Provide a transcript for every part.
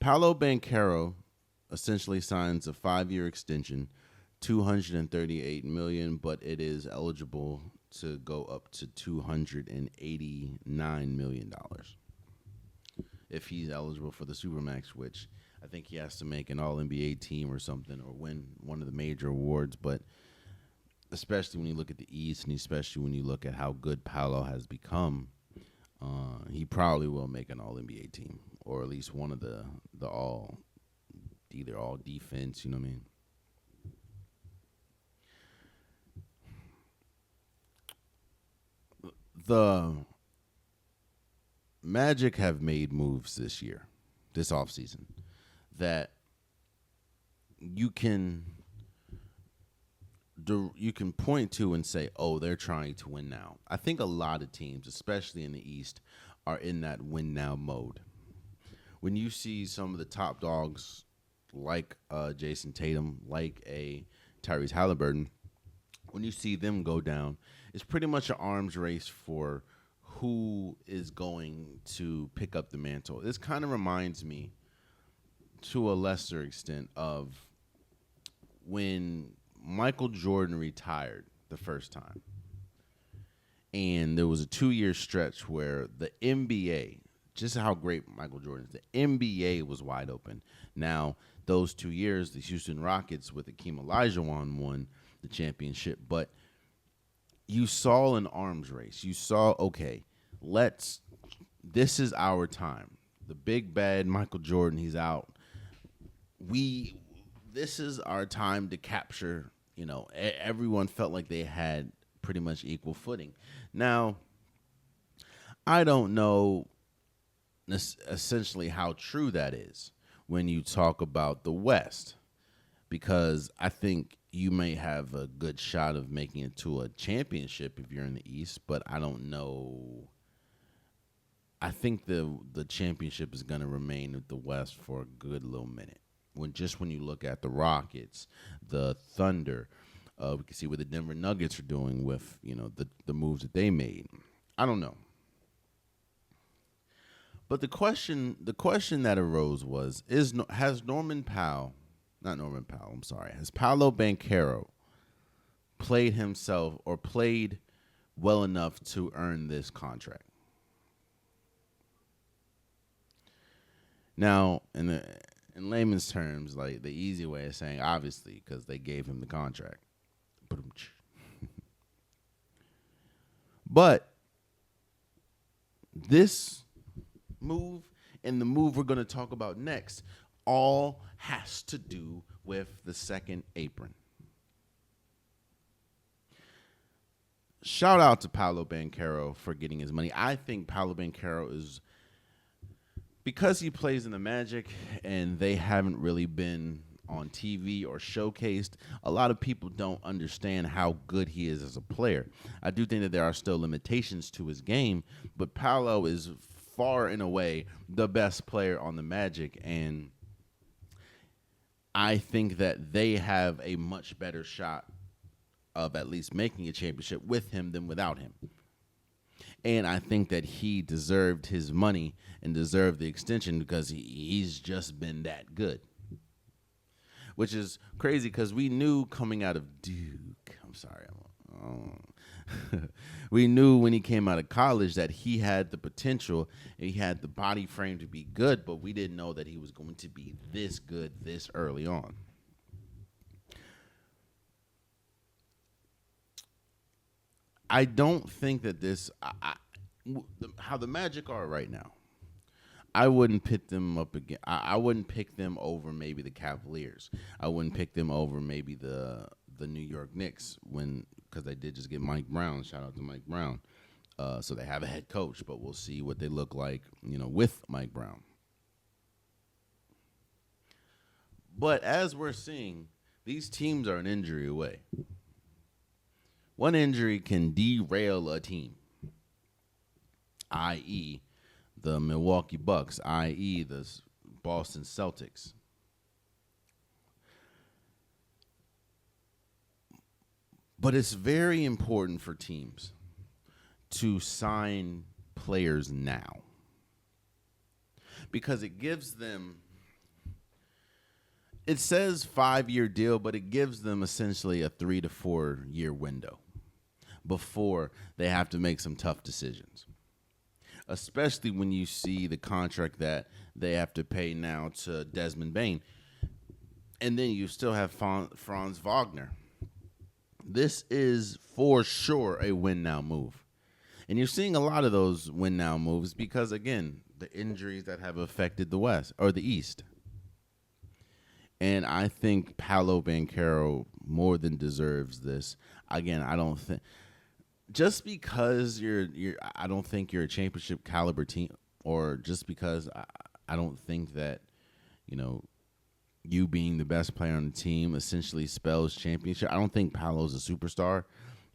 Paolo Banchero essentially signs a 5-year extension, 238 million, but it is eligible to go up to 289 million dollars if he's eligible for the Supermax, which I think he has to make an All NBA team or something or win one of the major awards. But especially when you look at the East, and especially when you look at how good Paolo has become, he probably will make an All NBA team, or at least one of the all, either all defense. You know what I mean? The Magic have made moves this offseason, that you can you can point to and say, oh, they're trying to win now. I think a lot of teams, especially in the East, are in that win now mode. When you see some of the top dogs like Jason Tatum, like a Tyrese Halliburton, when you see them go down, it's pretty much an arms race for who is going to pick up the mantle. This kind of reminds me, to a lesser extent, of when Michael Jordan retired the first time. And there was a 2-year stretch where the NBA, just how great Michael Jordan is, the NBA was wide open. Now, those 2 years, the Houston Rockets with Akeem Olajuwon won the championship. But you saw an arms race. You saw, okay, this is our time. The big bad Michael Jordan, he's out. This is our time to capture, everyone felt like they had pretty much equal footing. Now, I don't know essentially how true that is when you talk about the West, because I think you may have a good shot of making it to a championship if you're in the East, but I don't know. I think the championship is going to remain with the West for a good little minute. When you look at the Rockets, the Thunder, we can see what the Denver Nuggets are doing with the moves that they made. I don't know, but the question that arose was: has Has Paolo Banchero played himself or played well enough to earn this contract? Now, in layman's terms, like the easy way of saying, obviously, because they gave him the contract. But this move and the move we're going to talk about next all has to do with the second apron. Shout out to Paolo Banchero for getting his money. I think Paolo Banchero is, because he plays in the Magic and they haven't really been on TV or showcased, a lot of people don't understand how good he is as a player. I do think that there are still limitations to his game, but Paolo is far and away the best player on the Magic, and I think that they have a much better shot of at least making a championship with him than without him. And I think that he deserved his money and deserved the extension because he's just been that good. Which is crazy because we knew coming out of Duke, we knew when he came out of college that he had the potential and he had the body frame to be good, but we didn't know that he was going to be this good this early on. I don't think that how the Magic are right now, I wouldn't pick them up again. I wouldn't pick them over maybe the Cavaliers. I wouldn't pick them over maybe the New York Knicks because they did just get Mike Brown. Shout out to Mike Brown. So they have a head coach, but we'll see what they look like, with Mike Brown. But as we're seeing, these teams are an injury away. One injury can derail a team, i.e., the Milwaukee Bucks, i.e., the Boston Celtics. But it's very important for teams to sign players now because it gives them it says 5-year deal, but it gives them essentially a 3 to 4 year window before they have to make some tough decisions. Especially when you see the contract that they have to pay now to Desmond Bain. And then you still have Franz Wagner. This is for sure a win now move. And you're seeing a lot of those win now moves because, again, the injuries that have affected the West or the East. And I think Paolo Banchero more than deserves this. Again, I don't think just because I don't think you're a championship caliber team, or just because I don't think that, you being the best player on the team essentially spells championship. I don't think Paolo's a superstar,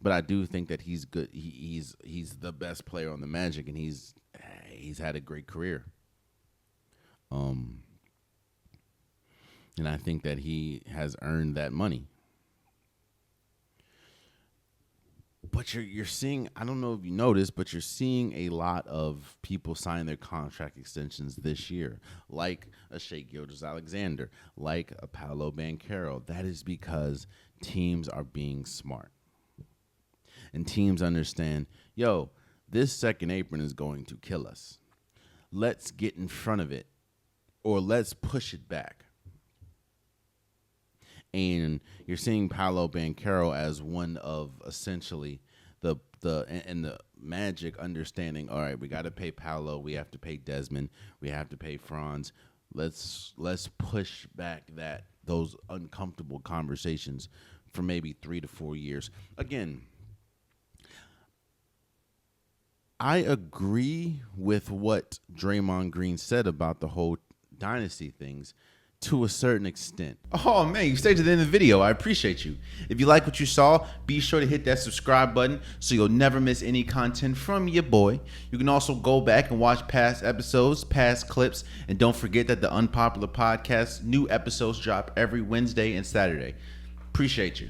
but I do think that he's good. He's the best player on the Magic, and he's had a great career. And I think that he has earned that money. But you're seeing, I don't know if you noticed, but you're seeing a lot of people sign their contract extensions this year, like a Shai Gilgeous-Alexander, like a Paolo Banchero. That is because teams are being smart. And teams understand, this second apron is going to kill us. Let's get in front of it, or let's push it back. And you're seeing Paolo Banchero as one of essentially the Magic understanding. All right, we got to pay Paolo, we have to pay Desmond, we have to pay Franz. Let's push back those uncomfortable conversations for maybe 3 to 4 years. Again, I agree with what Draymond Green said about the whole dynasty things. To a certain extent. Oh man, you stayed to the end of the video. I appreciate you. If you like what you saw, be sure to hit that subscribe button so you'll never miss any content from your boy. You can also go back and watch past episodes, past clips, and don't forget that the Unpopular Podcast new episodes drop every Wednesday and Saturday. Appreciate you.